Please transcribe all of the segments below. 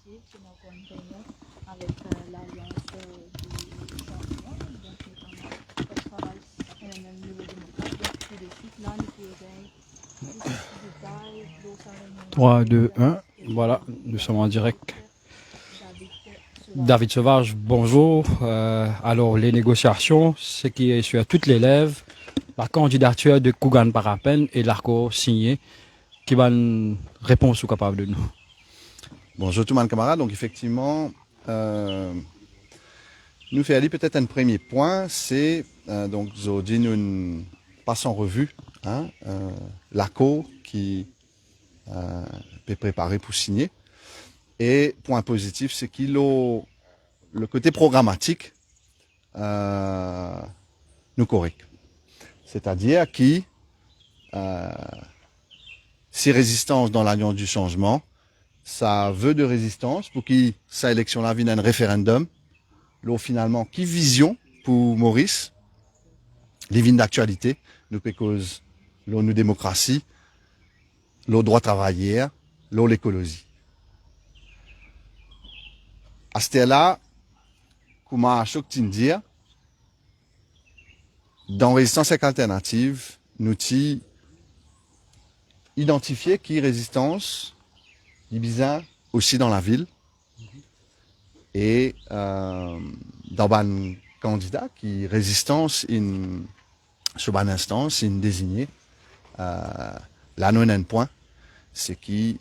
alternative qui nous convient avec l'Alliance du changement, donc notamment le travail même niveau démocrate, donc tout de suite là, nous pouvons plus de détails, d'où ça réunion. 3, 2, 1, voilà, nous sommes en direct. David Sauvage, bonjour. Alors, les négociations, ce qui est sur toutes les lèvres, la candidature de Kougan Parapen et l'accord signé, qui va une réponse capable de nous. Bonjour tout le monde, camarades. Donc, effectivement, nous faisons peut-être un premier point, c'est donc aujourd'hui nous passons en revue l'accord qui est préparé pour signer. Et point positif, c'est qu'il a le côté programmatique nous correct. C'est-à-dire qui si résistance dans l'Alliance du changement, ça veut de résistance pour que sa élection-là vienne un référendum. Là, finalement, qui vision pour Maurice, les vignes d'actualité, nous cause nous démocratie, le droit travailler, l'écologie. À ce là comme à chaque dire, dans résistance alternative, nous avons identifié qui résistance, Ibiza aussi dans la ville. Et dans un candidat qui résistance sur une instance, une désignée, là nous un point, c'est qui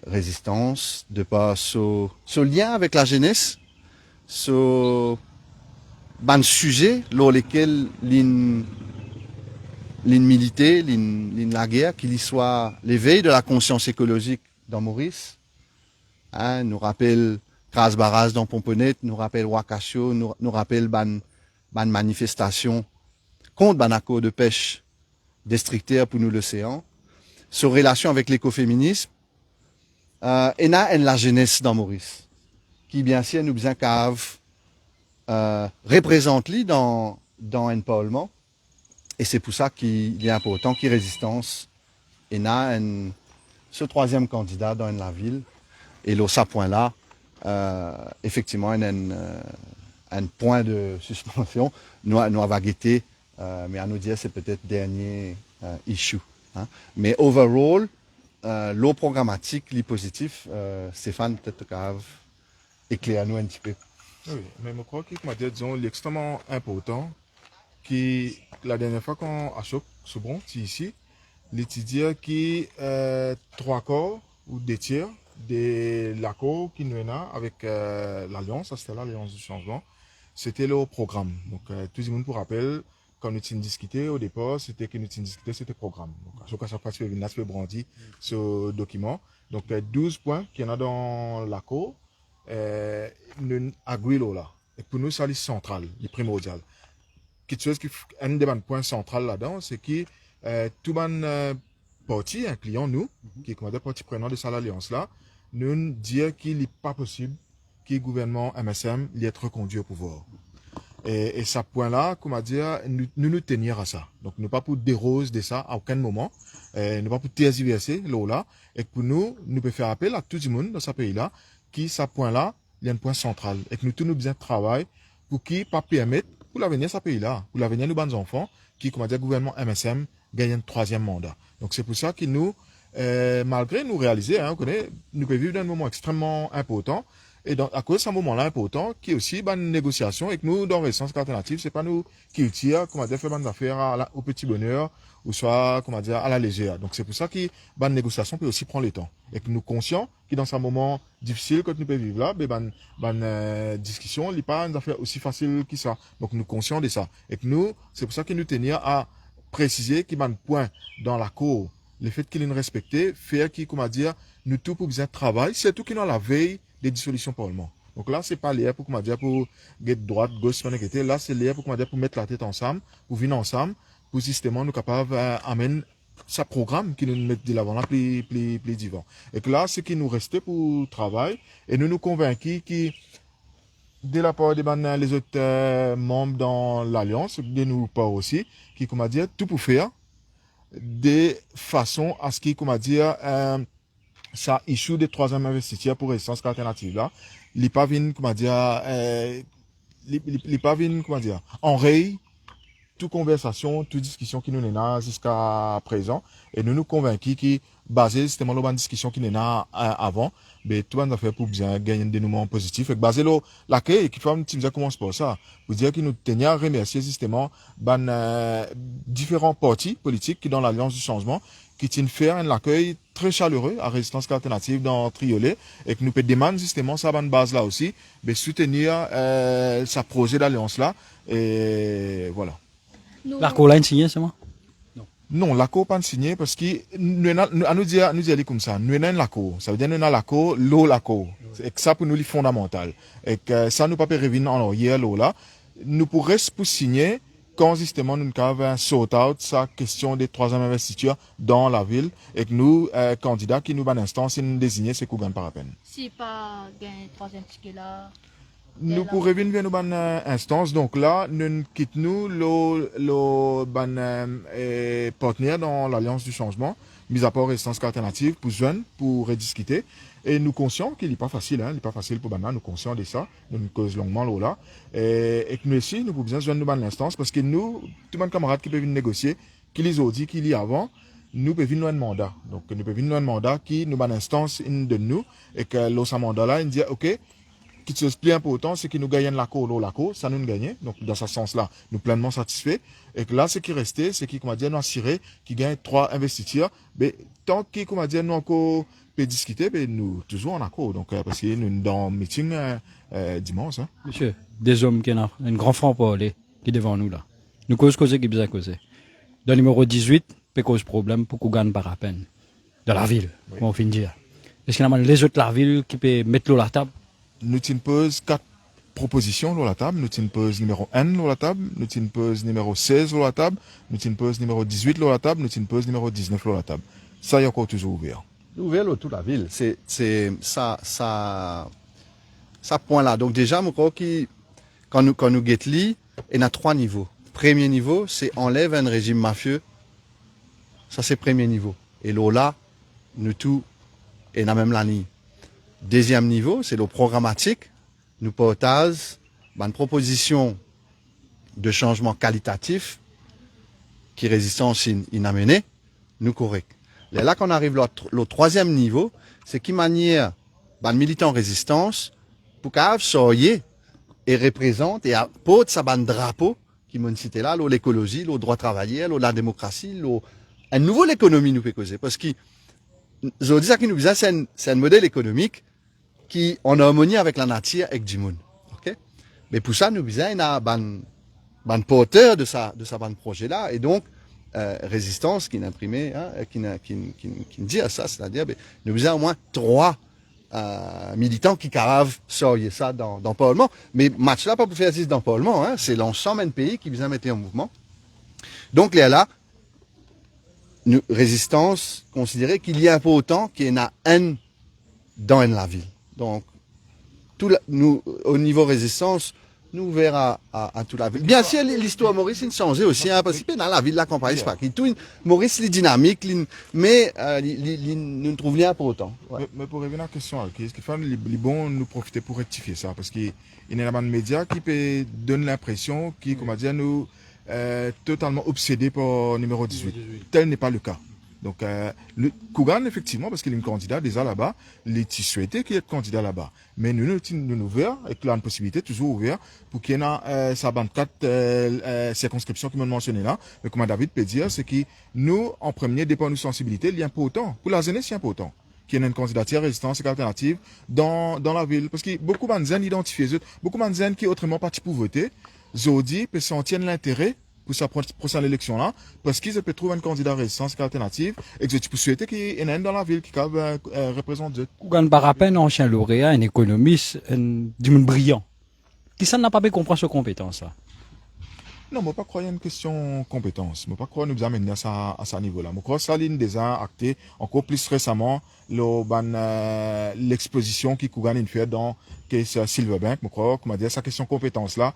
résistance de pas ce lien avec la jeunesse, ce ban sujet lors lesquels l'in milité, la guerre, qu'il y soit l'éveil de la conscience écologique dans Maurice, nous rappelle Kras Barras dans Pomponnet, nous rappelle Wakasio, nous rappelle ban manifestation contre ban accord de pêche destructeur pour nous l'océan, sa relation avec l'écoféminisme, et la jeunesse dans Maurice, qui bien sûr nous besoin cave représente lui dans un parlement, et c'est pour ça qu'il est important qu'il résistance, et ce troisième candidat dans la ville, et là, ce point-là, effectivement, un point de suspension. Nous avons guetté, mais à nous dire, c'est peut-être dernier issue. Hein. Mais overall, l'eau programmatique, l'eau positif, Stéphane, peut-être que éclaire-nous un petit peu. Oui, mais je crois que disons, l'extrêmement important, qui la dernière fois qu'on a Soubron, ici, l'étudiant qui trois quarts ou deux tiers de l'accord qui nous a avec l'Alliance, c'était l'Alliance du changement, c'était le programme. Donc, tout le monde pour rappel, quand nous avons discuté au départ, c'était que nous avons discuté, c'était le programme. Donc, à chaque fois, il y a un brandi ce document. Donc, 12 points qu'il y en a dans l'accord, nous agréons là. Et pour nous, ça c'est central, le primordial. Quelque chose qui un des points centraux là-dedans, c'est que tout le parti, incluant nous, qui est comme partie prenante de cette alliance-là, nous dire qu'il n'est pas possible que le gouvernement MSM l'ait être reconduit au pouvoir. Et ce point-là, comment dire, nous tenir à ça. Donc, nous pas pour déroser de ça à aucun moment, nous pas pour tergiverser là. Et pour nous pouvons faire appel à tout le monde dans ce pays-là, qui, ce point-là, il y a un point central. Et que nous tous nous besoin de travail pour qui pas permettre, pour l'avenir de ce pays-là, pour l'avenir de nos enfants, qui, comment dire, le gouvernement MSM gagne un troisième mandat. Donc, c'est pour ça que nous, malgré nous réaliser, nous pouvons vivre dans un moment extrêmement important. Et donc, à cause de ce moment-là important, qui est aussi une négociation, et que nous, dans Résistance Alternative, c'est pas nous qui tirons, comment dire, faire des affaires au petit bonheur, ou soit, comment dire, à la légère. Donc, c'est pour ça que une négociation peut aussi prendre le temps. Et que nous conscients que dans ce moment difficile que nous pouvons vivre là, discussion, il n'est pas une affaire aussi facile que ça. Donc, nous conscients de ça. Et que nous, c'est pour ça que nous tenions à préciser qu'il y a un point dans l'accord, le fait qu'il est respecté, faire qui, comment dire, nous tous pour besoin de travail, surtout qu'il est dans la veille des dissolutions parlement. Donc là, c'est pas l'air pour, comment dire, pour get droite, gauche, là, c'est l'air pour, comment dire, pour mettre la tête ensemble, pour venir ensemble, pour justement nous capables d'amener ce programme qui nous met de l'avant là, plus divant. Et que là, ce qui nous restait pour travail, et nous convaincus que, de la part des les autres membres dans l'Alliance, de nous part aussi, qui, comment dire, tout pour faire, de façon à ce qui, comment dire, ça issue des troisième investiture pour résistance alternative là, il pas vient, comment dire, il pas vient, comment dire, enraye toute conversation, toute discussion qui nous est là jusqu'à présent, et nous convaincus qui, basé justement sur la discussion qui nous est là avant, mais tout le monde a fait pour bien gagner un dénouement positif, et basé sur l'accueil, et qui fait un petit peu comment pour ça, pour dire qu'il nous tenait à remercier justement, différents partis politiques qui dans l'Alliance du changement, qui tiennent faire un accueil très chaleureux à résistance alternative dans Triolet, et que nous peut demander justement sa base là aussi, de soutenir, sa projet d'alliance là, et voilà. L'arco là, signé, c'est moi? Non, l'accord pas signé parce que nous dire comme ça, nous avons l'accord. Ça veut dire nous avons l'accord, l'eau l'accord. Et que ça pour nous c'est fondamental. Et que ça nous pas peut revenir en arrière l'eau là. Nous pourrions pour signer quand justement nous avons un sort out sa question des troisième investitures dans la ville et que nous candidats qui nous ban instance nous désigner c'est Kougan par peine. Si pas gain troisième ticket là. Nous pourrions venir nous ban instance donc là nous quittons le ban partenaire dans l'Alliance du changement mis à part résistance alternative pour jeunes pour rediscuter et nous conscients qu'il n'est pas facile il n'est pas facile pour banana nous conscients de ça nous cause longuement là et que nous aussi nous pouvons besoin joindre nous ban l'instance parce que nous tout le monde camarade qui peut venir négocier qui les audits qui lit avant nous pouvons venir un mandat donc nous pouvons venir un mandat qui nous ban instance de nous et que l'autre mandat là il dit OK qui chose plus important, c'est que nous gagnons l'accord, ça nous gagne. Donc, dans ce sens-là, nous pleinement satisfaits. Et que là, ce qui restait, c'est qu'on nous assurer qu'il gagne 3 investitures. Mais tant qu'on nous encore peut discuter, ben, nous toujours en accord. Donc, parce que nous dans le meeting dimanche. Hein. Monsieur, des hommes qui ont un grand franc pour aller, qui est devant nous là. Nous causer qui besoin causer. Dans le numéro 18, peut cause problème pour qu'on gagne par à peine. De la ville, on finit dire. Est-ce qu'il y a les autres de la ville qui peuvent mettre l'eau à la table? Nous posons 4 propositions sur la table. Nous posons numéro 1 sur la table. Nous posons numéro 16 sur la table. Nous posons numéro 18 sur la table. Nous posons numéro 19 sur la table. Ça, il est encore toujours ouvert. Ouvert toute la ville. C'est ça point là. Donc déjà, je crois que quand nous get li, il y a 3 niveaux. Premier niveau, c'est enlève un régime mafieux. Ça, c'est premier niveau. Et là, nous tout, et dans même la ligne. Deuxième niveau, c'est le programmatique. Nous portons une proposition de changement qualitatif qui résistance inamenée, nous correct. Là qu'on arrive au troisième niveau, c'est qui manière les militants résistance pour qu'ils soient et représentent et apportent sa bande drapeau qui m'ont cité là, l'écologie, le droit travailler, la démocratie, un nouveau l'économie nous peut causer parce que je dis ça qui nous dit c'est un modèle économique qui en harmonie avec la nature et du monde. OK? Mais pour ça, nous besoin d'un porteur de sa bande projet là et donc résistance qui n'imprimait qui dit à ça, c'est-à-dire nous besoin au moins 3 militants qui caravent sortir ça dans le Parlement. Mais match là pas pour faire 10 dans le Parlement, c'est l'ensemble d'un pays qui besoin mettre en mouvement. Donc là nous résistance considérer qu'il y a un peu autant qu'il y en a un dans la ville. Donc, nous, au niveau résistance, nous ouverts à toute la ville. Bien sûr, l'histoire Maurice, il changeait aussi, parce que dans la ville, la campagne, c'est pas. Maurice, il est dynamique, mais nous ne trouvons rien pour autant. Ouais. Mais pour revenir à la question, ce qu'il faut, il est bon nous profiter pour rectifier ça, parce qu'il y a un média qui peut donner l'impression qu'il, comment dire, nous totalement obsédé par numéro 18. Tel n'est pas le cas. Donc, le Kougan, effectivement, parce qu'il est un candidat déjà là-bas, il est souhaité qu'il y ait un candidat là-bas. Mais nous ouverts, et qu'il a une possibilité toujours ouverte pour qu'il y ait sa bande 4 circonscriptions qui m'ont mentionné là. Mais comme David peut dire, c'est que nous, en premier, dépend de nos sensibilités, il y a important. Pour la jeunesse, c'est important qu'il y ait une candidature résistance et alternative dans la ville. Parce que beaucoup de gens identifiés, beaucoup de gens qui autrement partis pour voter, Zodi peut sentir l'intérêt pour sa prochaine élection là, parce qu'ils peuvent trouver un candidat résistance alternative et que tu peux souhaiter qu'il y ait un dans la ville qui représente Dieu. Kougan Barapen, un ancien lauréat, un économiste, du monde brillant. Qui ça n'a pas bien compris ses compétences là? Non, moi pas croire une question compétence. Moi pas croire nous amener à ce niveau-là. Moi crois ça ligne déjà acté encore plus récemment l'exposition qui Kougan a fait dans que c'est Silverbank, je crois, comment dire, sa question compétence là,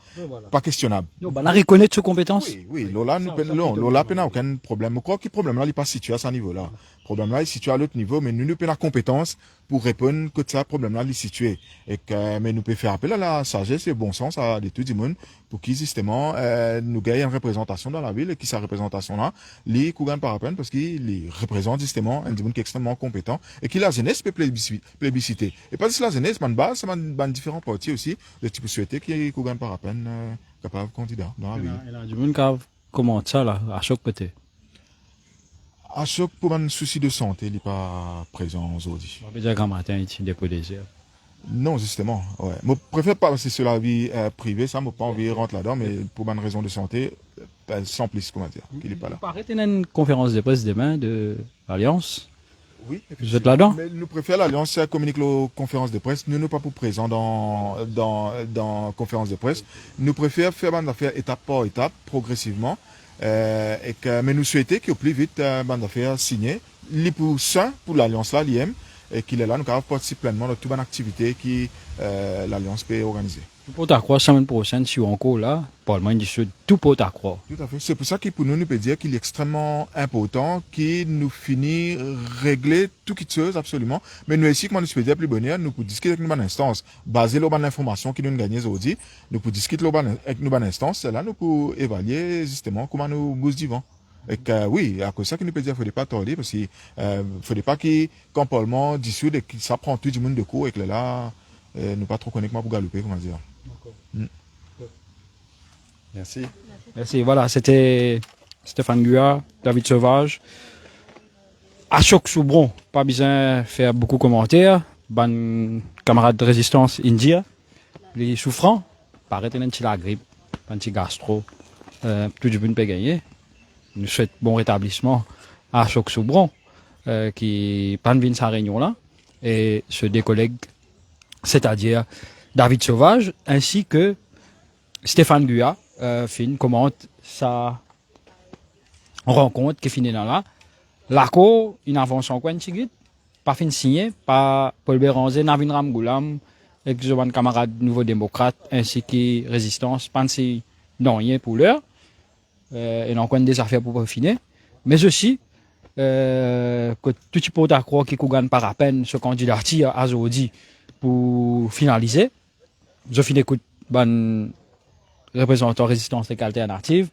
pas questionnable. Non, bah, on reconnaît ses compétences. Oui, Lola, Lola, n'a aucun problème. Je crois que le problème là, il n'est pas situé à ce niveau-là. Le problème là, il est situé à l'autre niveau, mais nous avons la compétence pour répondre que ça, problème là, il est situé. Et que, mais nous pouvons faire appel à la sagesse et au bon sens à tout le monde pour qu'ils, justement, nous gagnent une représentation dans la ville et qui sa représentation là, les Kougan par peine parce qu'il représente, justement, un monde qui est extrêmement compétent et qui la jeunesse peut plébisciter. Et pas juste la jeunesse, mais base, c'est dans différents partis aussi, de type souhaité qui Kougan par peine, capable candidat dans la ville. Il y a du monde qui commente ça, là, à chaque côté. À chaque pour un souci de santé, il n'est pas présent aujourd'hui. On peut dire qu'un matin, il dépôt des heures. Non, justement, ouais. Je préfère pas, c'est sur la vie privée, ça, je pas envie de rentrer là-dedans, mais pour une raison de santé, sans plus, comment dire, qu'il n'est pas là. Vous arrêtez une conférence de presse demain de l'Alliance. Oui. Vous êtes là-dedans? Mais nous préférons l'Alliance communique la conférence de presse. Nous ne sommes pas pour présent dans la conférence de presse. Nous préférons faire une affaire étape par étape, progressivement. Mais nous souhaitons qu'au plus vite, une affaire signée. Les pour ça, pour l'Alliance là, l'IM, et qu'il est là, nous avons participé pleinement à toute bonne activité qui l'Alliance peut organiser. Tout pour ta croix, semaine prochaine, si on est encore là, Parlement du Sud, tout pour ta croix. Tout à fait. C'est pour ça que pour nous, nous peut dire qu'il est extrêmement important, qu'il nous finit régler tout qui chose absolument. Mais nous ici, comment nous peut dire plus bonheur, nous pouvons discuter avec une bonne instance, basée sur l'information qui nous gagne aujourd'hui, nous pouvons discuter avec une bonne instance, là, nous pouvons évaluer justement comment nous bousons du vent. Et que, oui, à cause de ça qu'il nous peut dire, il ne faut pas tarder, parce qu'il ne faut pas qu'un Parlement dissoute et que ça prend tout le monde de court et que là, nous pas trop connectés pour galoper, comment dire. Merci. Merci. Voilà, c'était Stéphane Gua, David Sauvage. À choc Soubron, pas besoin de faire beaucoup de commentaires. Ban camarade de résistance India, les souffrants, paraît un petit la grippe, un petit gastro, tout le monde peut gagner. Nous souhaitons bon rétablissement à choc Soubron, qui pas de sa réunion là, et ce des collègues, c'est-à-dire David Sauvage, ainsi que Stéphane Gua, commente sa rencontre qui finit dans là. L'arco, une invention quoi, pas fin signé par Paul Béranger, Navin Ramgoulam, avec les camarades Nouveau Démocrate, ainsi que Résistance, pensez non rien pour l'heure, et non des affaires pour finir, mais aussi, que tout type de croix qui gagne par à peine ce candidat à aujourd'hui pour finaliser. Je finis écoute, ban représentant résistance et alternative,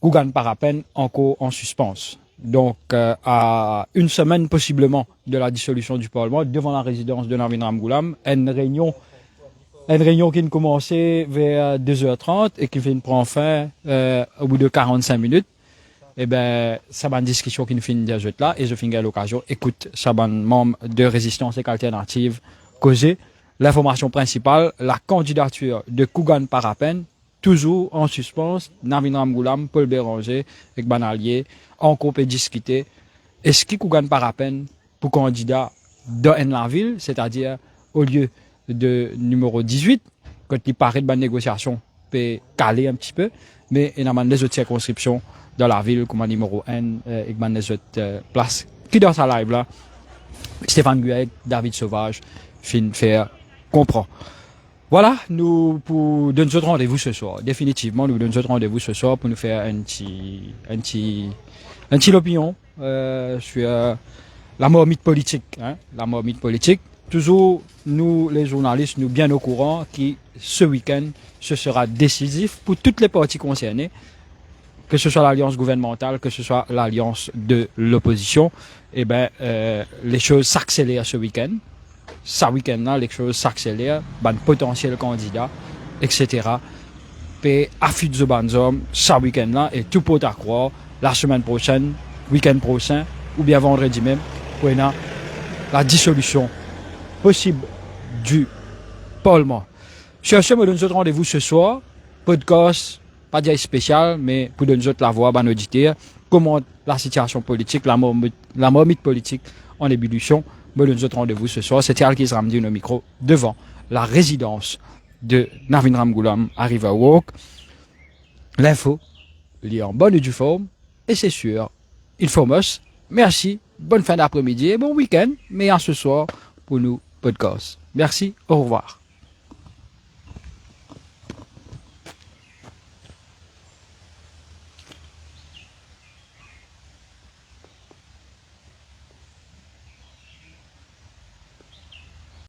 Kougan par à peine encore en suspens. Donc, à une semaine possiblement de la dissolution du Parlement, devant la résidence de Navin Ramgoulam, une réunion qui ne commençait vers 2h30 et qui prend fin au bout de 45 minutes. Eh ben, ça va une discussion qui nous finit là, et je finis à l'occasion, écoute, ça va un membre de résistance et alternative causer. L'information principale, la candidature de Kougan par à peine, toujours en suspens, Navin Ramgoulam, Paul Béranger, avec Banalier, encore peut discuter. Est-ce qu'il Kougan par à peine pour candidat dans la ville, c'est-à-dire au lieu de numéro 18, quand il paraît de bonne négociation, peut caler un petit peu, mais il y a des autres circonscriptions dans la ville, comme numéro 1, et des autres places. Qui dans sa live là, Stéphane Guet, David Sauvage, faire comprend. Voilà, nous pour donner notre rendez-vous ce soir. Définitivement, nous donnons notre rendez-vous ce soir pour nous faire un petit opinion sur la marmite politique. Hein, la marmite politique. Toujours, nous, les journalistes, nous bien au courant que ce week-end, ce sera décisif pour toutes les parties concernées, que ce soit l'alliance gouvernementale, que ce soit l'alliance de l'opposition. Eh ben, les choses s'accélèrent ce week-end. Ce week-end-là, les choses s'accélèrent, ban potentiel candidat, etc. Puis, affût de banzom, ce week-end-là, et tout peut à croire, la semaine prochaine, week-end prochain, ou bien vendredi même, pour la dissolution possible du Parlement. Sur ce, me donne notre rendez-vous ce soir, podcast, pas dire spécial, mais pour donner la voix à nos auditeurs, comment la situation politique, la marmite politique en ébullition. Me donne notre rendez-vous ce soir. C'était Alkis Ramdi au micro devant la résidence de Navin Ramgoulam à Riverwalk. L'info, il est en bonne et due forme, et c'est sûr, Infomos. Merci, bonne fin d'après-midi et bon week-end, mais à ce soir pour nous podcast. Merci, au revoir.